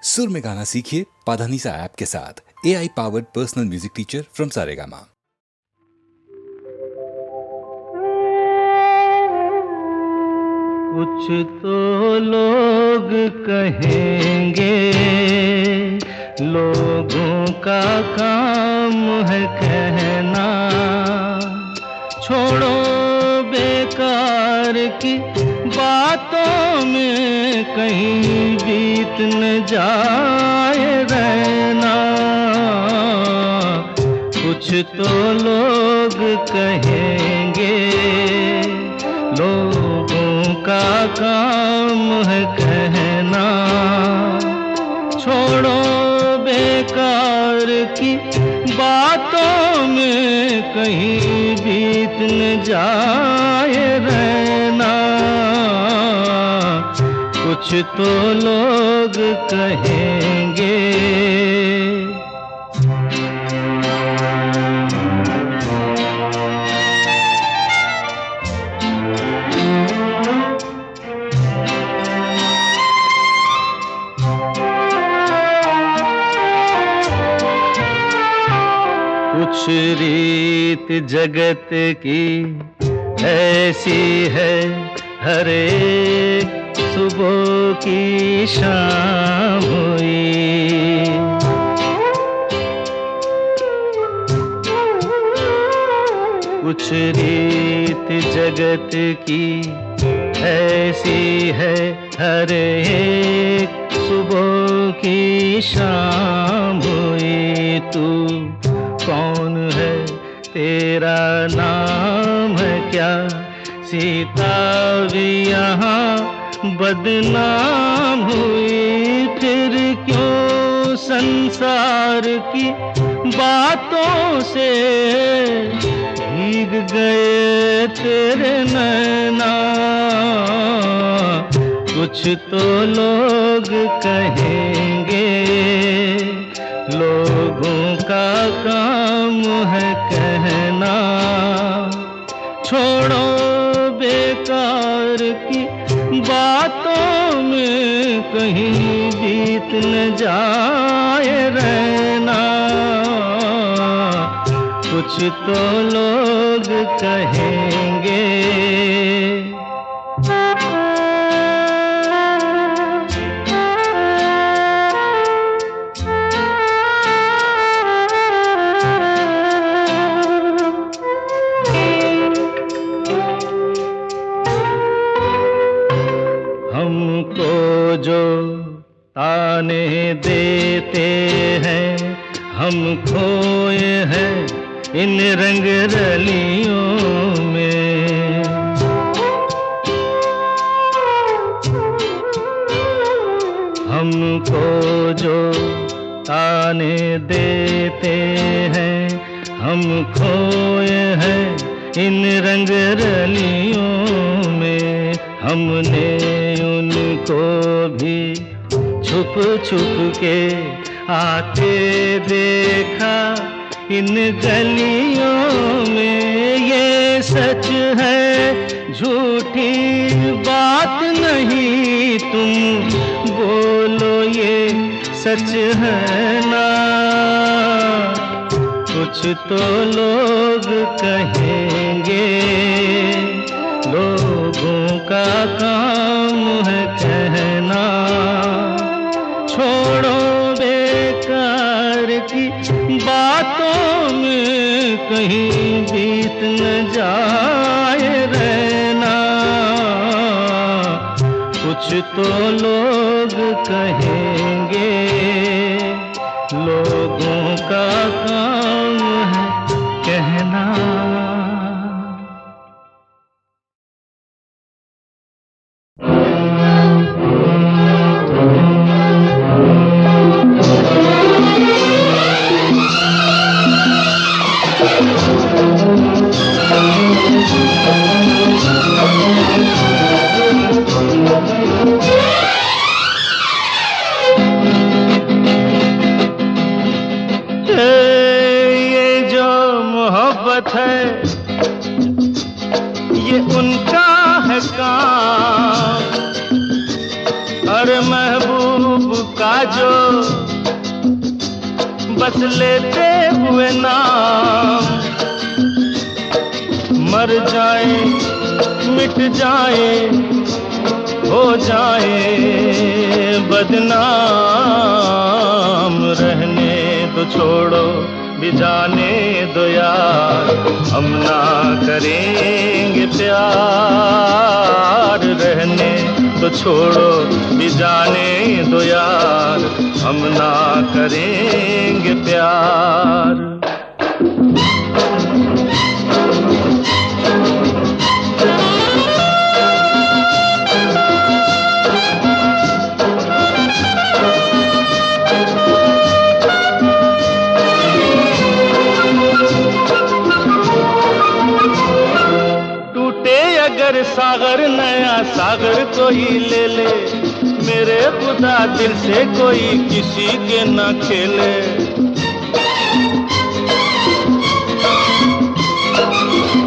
सुर में गाना सीखिए पाधानीसा ऐप के साथ। AI powered personal music teacher from Saregama. कुछ तो लोग कहेंगे, लोगों का काम है कहना। छोड़ो बेकार की बातों में कहीं बीत न जाए रहना। कुछ तो लोग कहेंगे, लोगों का काम है कहना। छोड़ो बेकार की बातों में कहीं बीत न जाए रहना। कुछ तो लोग कहेंगे। कुछ रीत जगत की ऐसी है, हर एक सुबह की शाम हुई। कुछ रीत जगत की ऐसी है, हर एक सुबह की शाम हुई। तू कौन है, तेरा नाम है क्या? सीता भी यहाँ बदनाम हुई। फिर क्यों संसार की बातों से भीग गए तेरे नैना। कुछ तो लोग कहेंगे, लोगों का काम है कहना। छोड़ो बेकार की बातों में कहीं बीत न जाए रहना। कुछ तो लोग कहेंगे। हमको जो ताने देते हैं, हम खोए हैं इन रंग रलियों में। हमको जो ताने देते हैं, हम खोए हैं इन रंग रलियों में। हमने उनको भी छुप छुप के आते देखा इन गलियों में। ये सच है, झूठी बात नहीं, तुम बोलो ये सच है ना? कुछ तो लोग कहेंगे, लोगों का काम है कहना। छोड़ो बेकार की बातों में कहीं बीत न जाए रहना। कुछ तो लोग कहेंगे, लोगों का काम है कहना। है, ये उनका है काम। अरे महबूब का जो बस लेते हुए नाम मर जाए मिट जाए हो जाए बदनाम। रहने तो छोड़ो भी जाने दो यार, हम ना करेंगे प्यार। रहने तो छोड़ो भी जाने दो यार, हम ना करेंगे प्यार। अगर सागर नया सागर कोई ले ले, मेरे खुदा दिल से कोई किसी के ना खेले।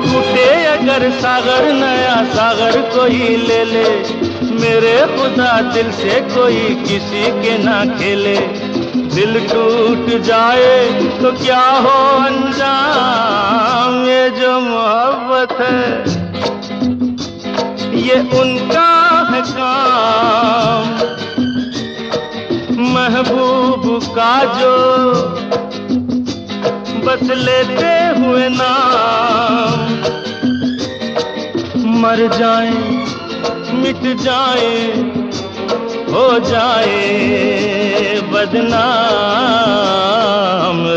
टूटे अगर सागर नया सागर कोई ले ले, मेरे खुदा दिल से कोई किसी के ना खेले। दिल टूट जाए तो क्या हो अंजाम, ये जो मोहब्बत है ये उनका है काम। महबूब का जो बस लेते हुए नाम मर जाए मिट जाए हो जाए बदनाम।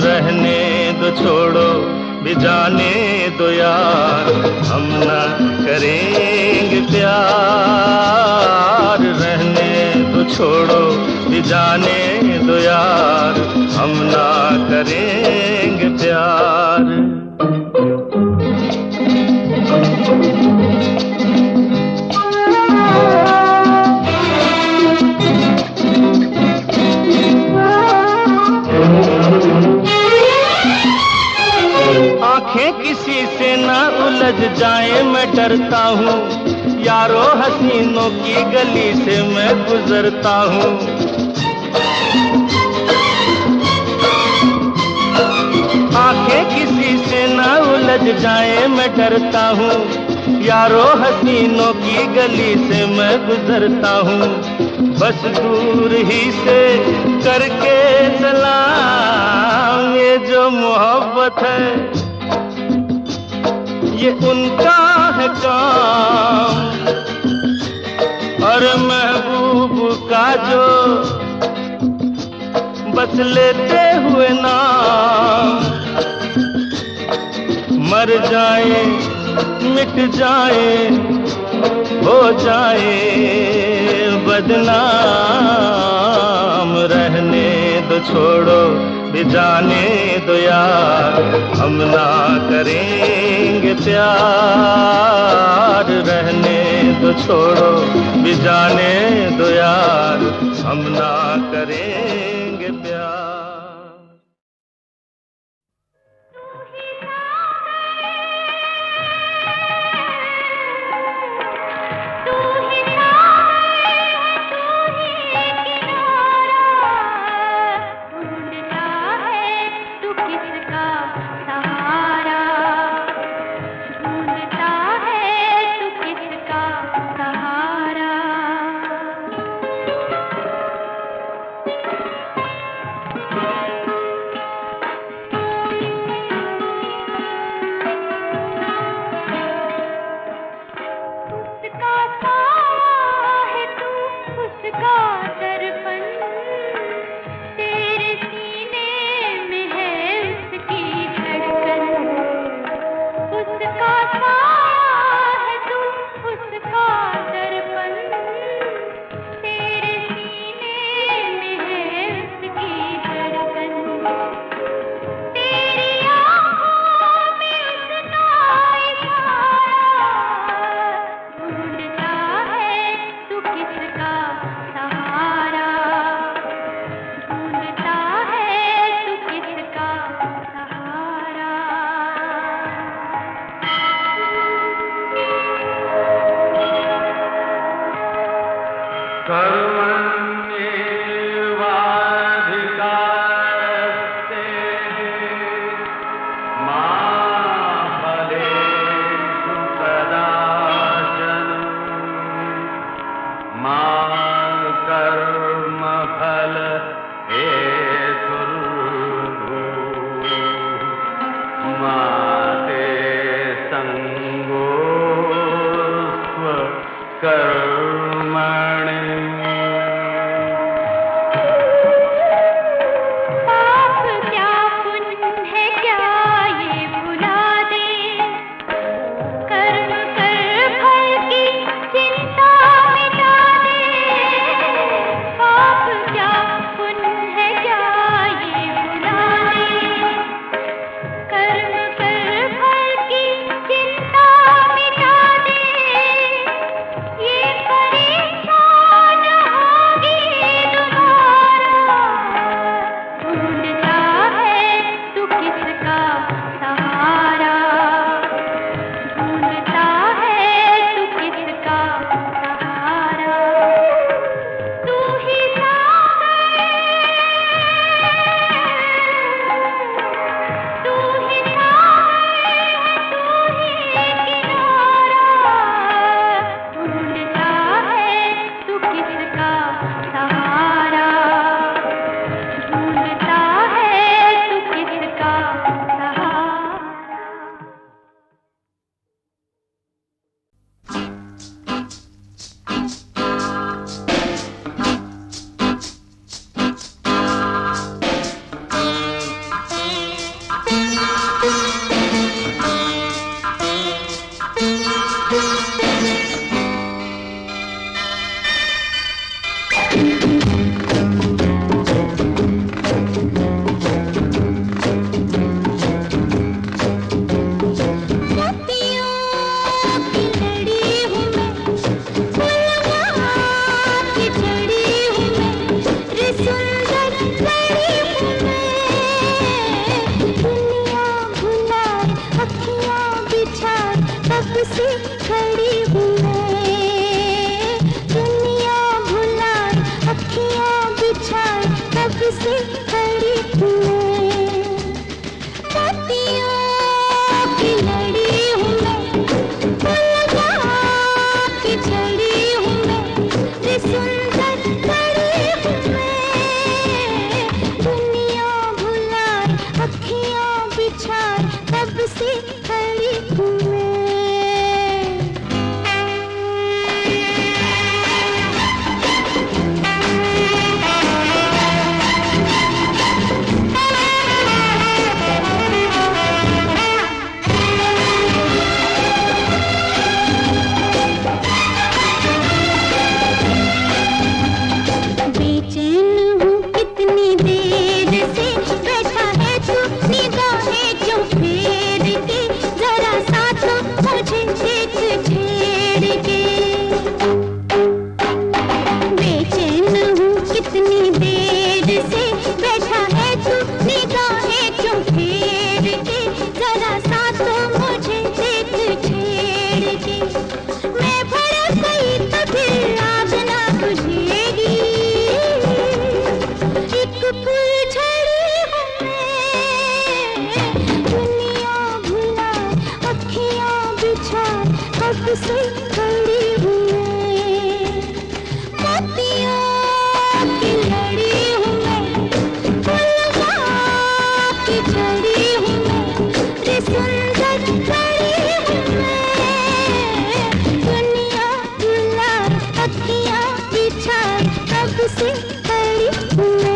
रहने दो छोड़ो भी जाने दो यार, हम ना करेंगे प्यार। रहने दो छोड़ो भी जाने दो यार, हम ना करेंगे प्यार। आंखें किसी से ना उलझ जाए मैं डरता हूँ, यारो हसीनों की गली से मैं गुजरता हूँ। आंखें किसी से ना उलझ जाए मैं डरता हूँ, यारो हसीनों की गली से मैं गुजरता हूँ। बस दूर ही से करके सलाम, ये जो मोहब्बत है ये उनका है काम। और महबूब का जो बस लेते हुए नाम मर जाए मिट जाए हो जाए बदनाम। रहने दो छोड़ो भी जाने दो यार, हम ना करेंगे प्यार। रहने दो छोड़ो भी जाने दो यार, हम ना करेंगे प्यार। सहारा सुंदर लड़ी हूँ मैं, दुनिया भुलाए अखियाँ बिछाए कब से खड़ी हूँ मैं, दुनिया भुलाए अखियाँ बिछाए कब से खड़ी हूँ मैं, मोतियों की लड़ी हूँ मैं, फूलों की छड़ी हूँ मैं, ये सुंदर लड़ी हूँ मैं, दुनिया भुलाए अखियाँ बिछाए कब से खड़ी हूँ मैं। बेचैन हूँ कितनी देर से, बैठा है तू निगाहें क्यों फेर के, जरा सा तो मुझे देख छेड़ के। बेचैन हूँ कितनी देर से, बैठा है तू निगाहें क्यों फेर के, जरा सा तो मुझे देख छेड़ के। मैं भड़क गई तो फिर आग ना बुझेगी, एक फुलझड़ी हूँ मैं, दुनिया भुलाए अखियाँ बिछाए कब से खड़ी हूँ मैं, मोतियों की लड़ी हूँ मैं, फूलों की छड़ी हूँ मैं, ये सुंदर लड़ी हूँ मैं, दुनिया भुलाए अखियाँ बिछाए कब से खड़ी हूँ मैं।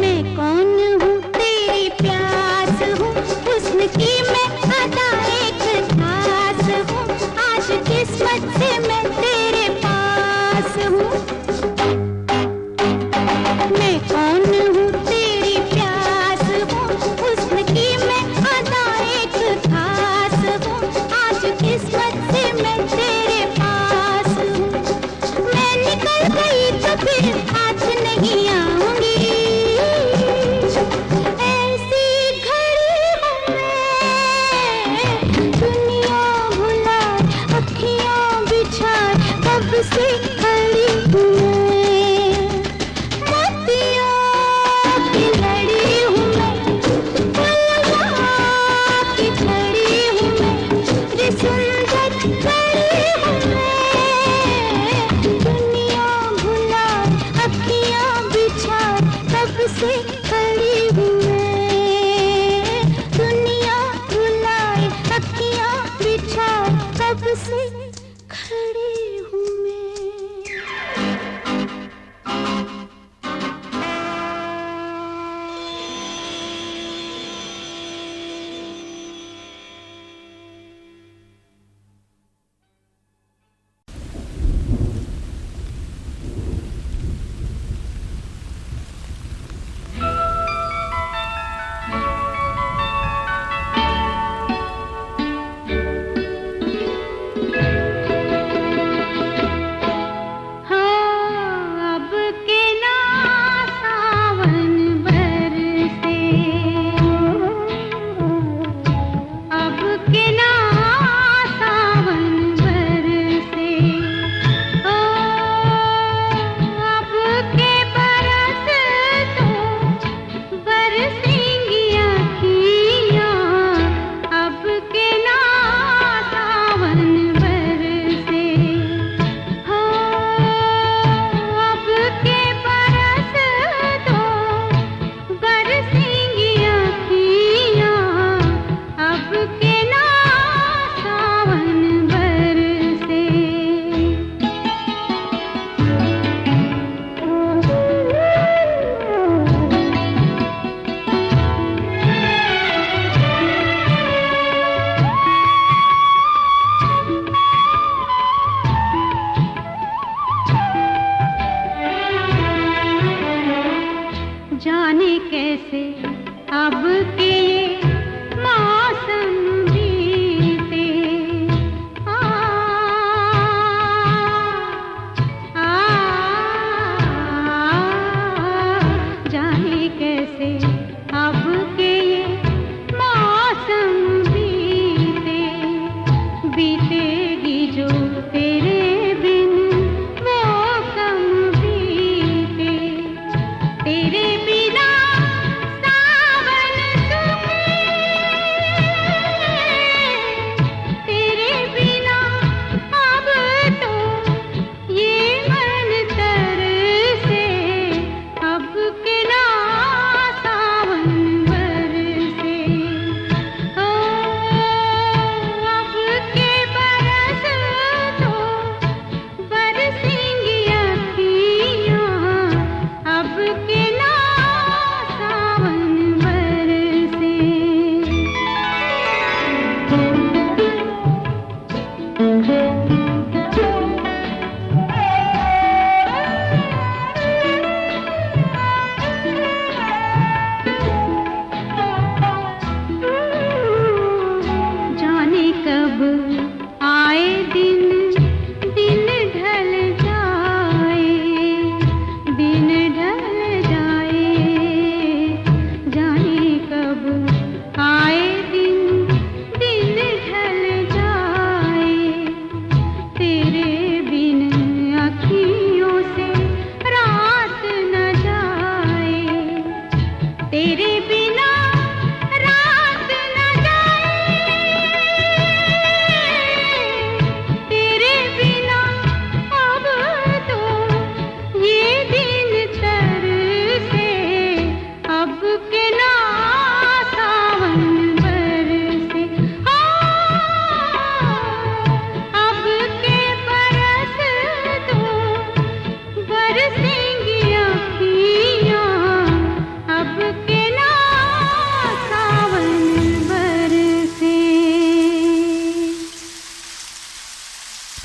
मैं कौन हूँ तेरी प्यास हूँ, हुस्न की मैं अदा एक खास हूँ, आज किस्मत से मैं तेरे पास हूँ। मैं कौन हूँ तेरी प्यास हूँ, हुस्न की मैं अदा एक खास हूँ, आज किस्मत से मैं तेरे पास हूँ। मैं निकल गई तो फिर हाथ नहीं आऊंगी, ऐसी घड़ी हूँ मैं, दुनिया भुलाए अखियाँ बिछाए कब से खड़ी हूँ मैं, मोतियों की लड़ी हूँ मैं, फूलों की छड़ी हूँ मैं, ये सुंदर लड़ी हूँ मैं, दुनिया भुलाए अखियाँ बिछाए कब से खड़ी हूँ मैं, दुनिया भुलाए अखियाँ बिछाए कब से खड़ी हूँ मैं।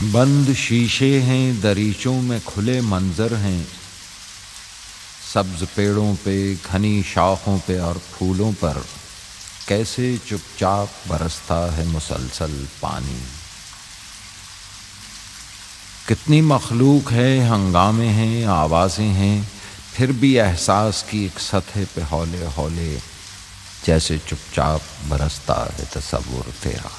बंद शीशे हैं, दरीचों में खुले मंजर हैं, सब्ज पेड़ों पे, घनी शाखों पे और फूलों पर कैसे चुपचाप बरसता है मुसलसल पानी। कितनी मखलूक है, हंगामे हैं, आवाज़ें हैं, फिर भी एहसास की एक सतह पे हौले हौले जैसे चुपचाप बरसता है तसव्वुर तेरा।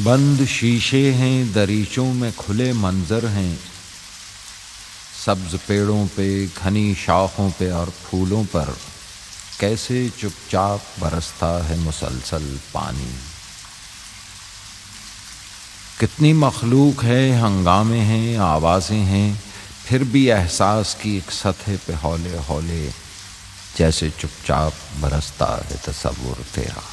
बंद शीशे हैं, दरीचों में खुले मंजर हैं, सब्ज पेड़ों पे, घनी शाखों पे और फूलों पर कैसे चुपचाप बरसता है मुसलसल पानी। कितनी मखलूक है, हंगामे हैं, आवाज़ें हैं, फिर भी एहसास की एक सतह पे हौले हौले जैसे चुपचाप बरसता है तसव्वुर तेरा।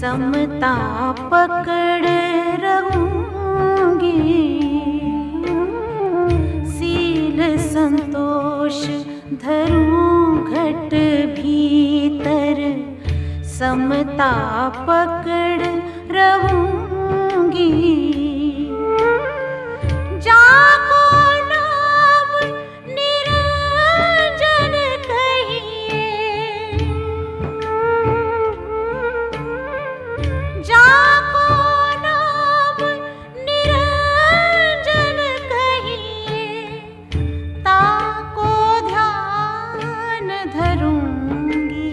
समता पकड़ रहूंगी, सील संतोष धरूं घट भीतर, समता पकड़ रहूंगी। जाको नाम निरंजन कहिए, जाको नाम निरंजन कहिए, ताको ध्यान धरूंगी।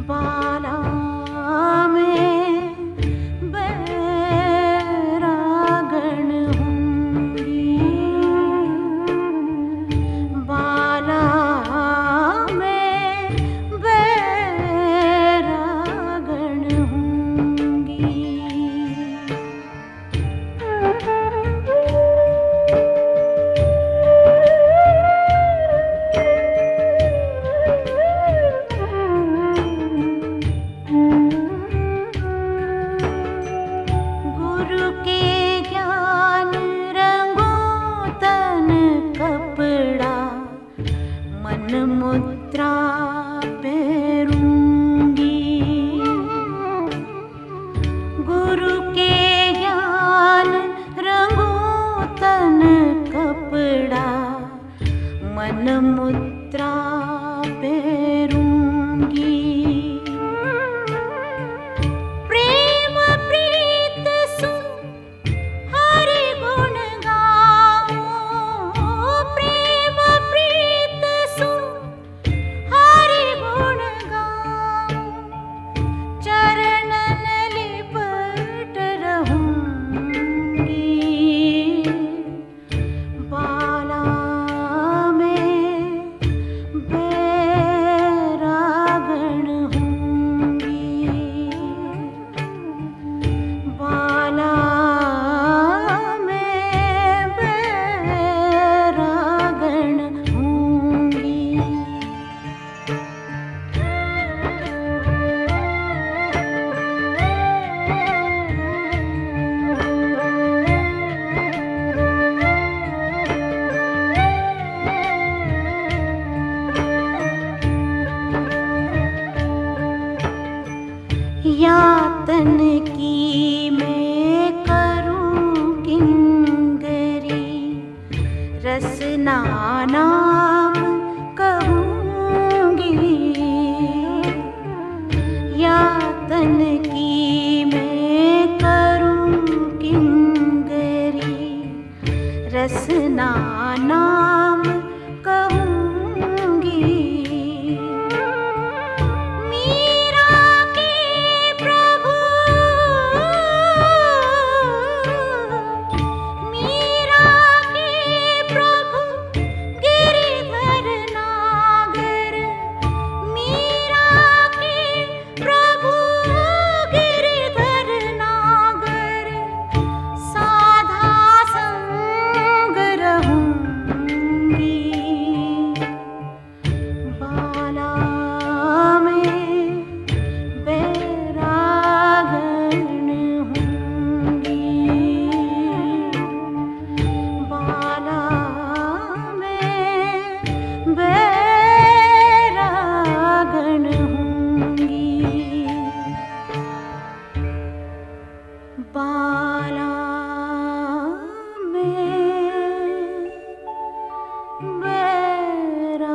बाला में बैरागण होंगी, बाला में बैरागण होंगी। गुरु के ज्ञान रंगों तन कपड़ा, मन मुद्रा पेरूंगी। गुरु के ज्ञान रंगों तन कपड़ा, मन मुद्रा पेरूंगी। प्रेम प्रीत सुन हरि गुण गाओ, प्रेम प्रीत सुन हरि गुण गाओ, चरणन लिपट रहूंगी। बाला में बैरागण होंगी, बाला में बैरागण होंगी। यातन की मैं करूं किंगरी, रसना नाम कहूंगी। यातन की मैं करूं किंगरी, रसना नाम कहूंगी। मीरा के प्रभु, मीरा के प्रभु गिरिधर नागर, मीरा के प्रभु गिरिधर नागर, साधा संग रहूंगी। बाला में बैरागण होंगी, बाला में बैरागण होंगी। बाला में बैरागण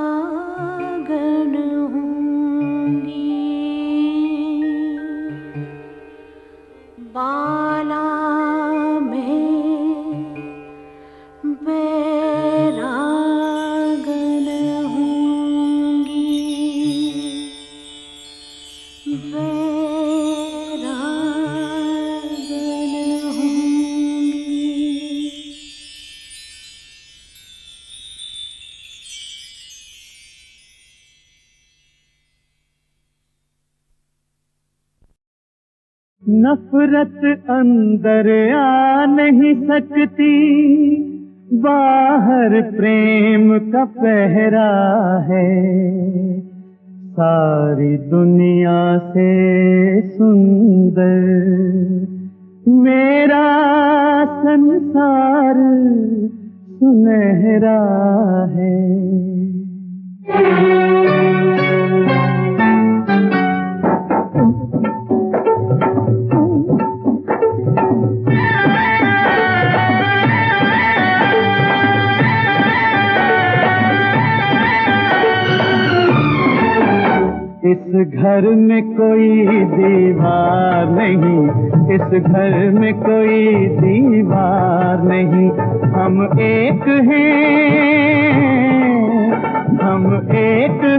होंगी, बाला में बैरागण होंगी, बैरागण होंगी। नफरत अंदर आ नहीं सकती, बाहर प्रेम का पहरा है। सारी दुनिया से सुंदर मेरा संसार सुनहरा है। इस घर में कोई दीवार नहीं, इस घर में कोई दीवार नहीं, हम एक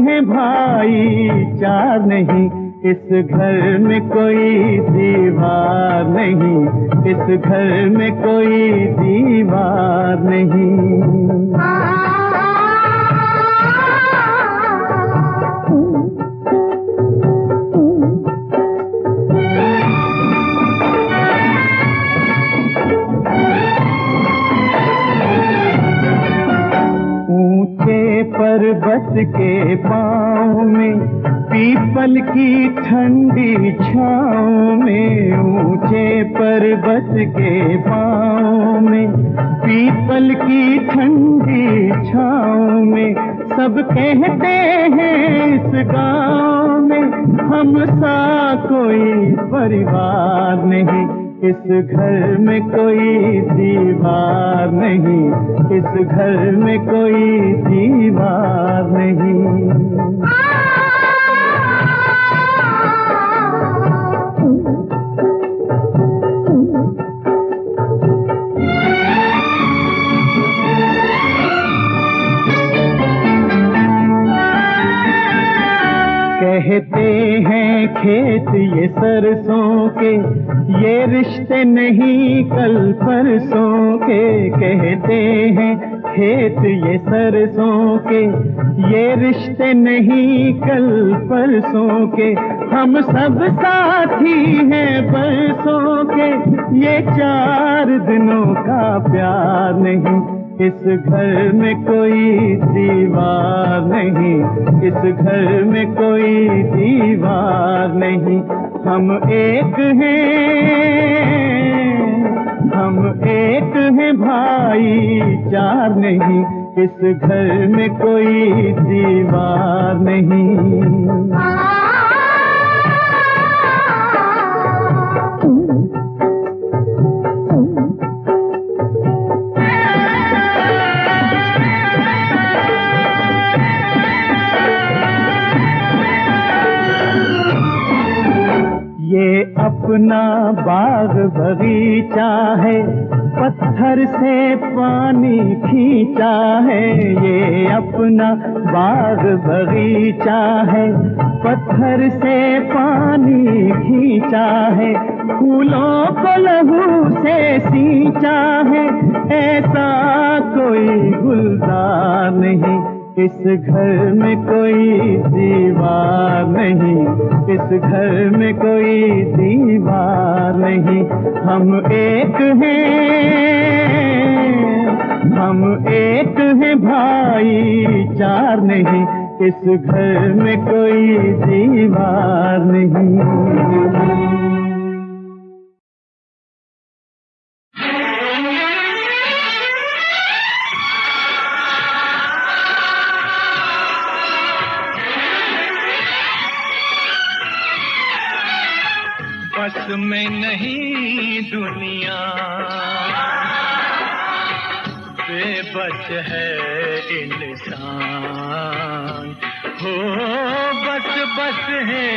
हैं भाई चार नहीं। इस घर में कोई दीवार नहीं, इस घर में कोई दीवार नहीं। पर्वत के पाँव में पीपल की ठंडी छाँव में, ऊंचे पर्वत के पाँव में पीपल की ठंडी छाँव में, सब कहते हैं इस गाँव में हम सा कोई परिवार नहीं। इस घर में कोई दीवार नहीं, इस घर में कोई दीवार नहीं। कहते हैं खेत ये सरसों के, ये रिश्ते नहीं कल परसों के। कहते हैं खेत ये सरसों के, ये रिश्ते नहीं कल परसों के। हम सब साथी हैं बरसों के, ये 4 दिनों का प्यार नहीं। इस घर में कोई दीवार नहीं, इस घर में कोई दीवार नहीं। हम एक हैं भाई चार नहीं। इस घर में कोई दीवार नहीं। ये अपना बाग बगीचा है, पत्थर से पानी खींचा है। ये अपना बाग बगीचा है, पत्थर से पानी खींचा है। फूलों को लहू से सींचा है, ऐसा कोई गुलजार नहीं। इस घर में कोई दीवार नहीं, इस घर में कोई दीवार नहीं। हम एक हैं भाई चार नहीं। इस घर में कोई दीवार नहीं। बस में नहीं दुनिया, बेबस है इंसान। हो बस बस है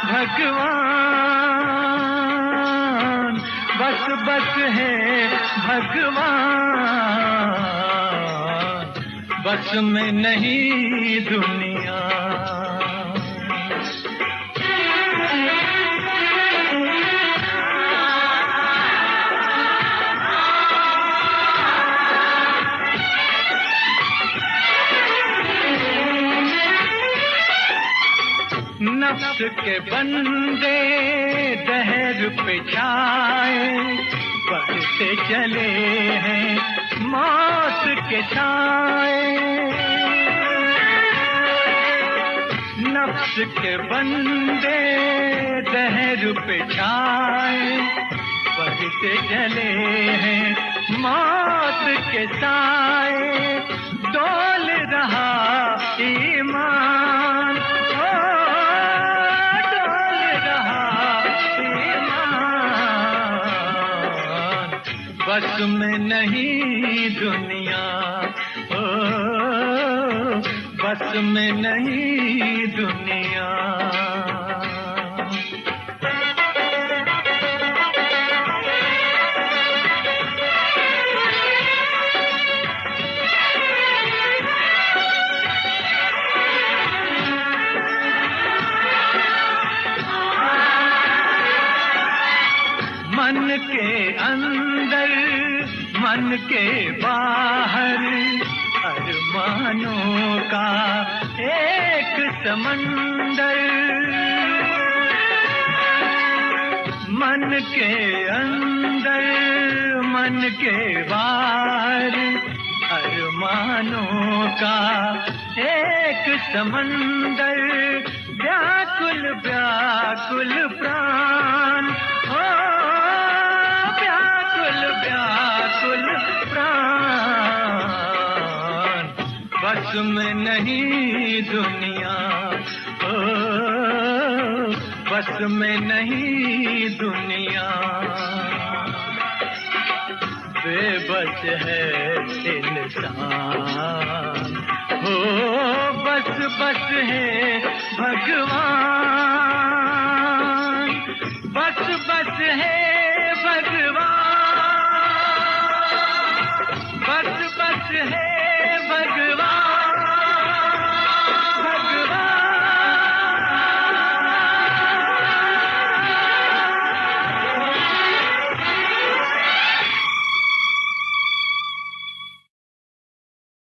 भगवान, बस बस है भगवान। बस में नहीं दुनिया। नफ्स के बंदे दहर पे छाए, बढ़ते चले हैं मौत के साए। नफ्स के बंदे दहर पे छाए बढ़ते चले हैं मौत के साए डोल रहा ईमान ओ डोल रहा ईमान बस में नहीं दुनिया ओ बस में नहीं दुनिया मन के अंदर मन के बाहर अरमानों का एक समंदर मन के अंदर मन के बाहर अरमानों का एक समंदर व्याकुल व्याकुल प्राण हो व्याकुल प्राण बस में नहीं दुनिया ओ बस में नहीं दुनिया बेबस है इंसान हो बस बस है भगवान बस बस है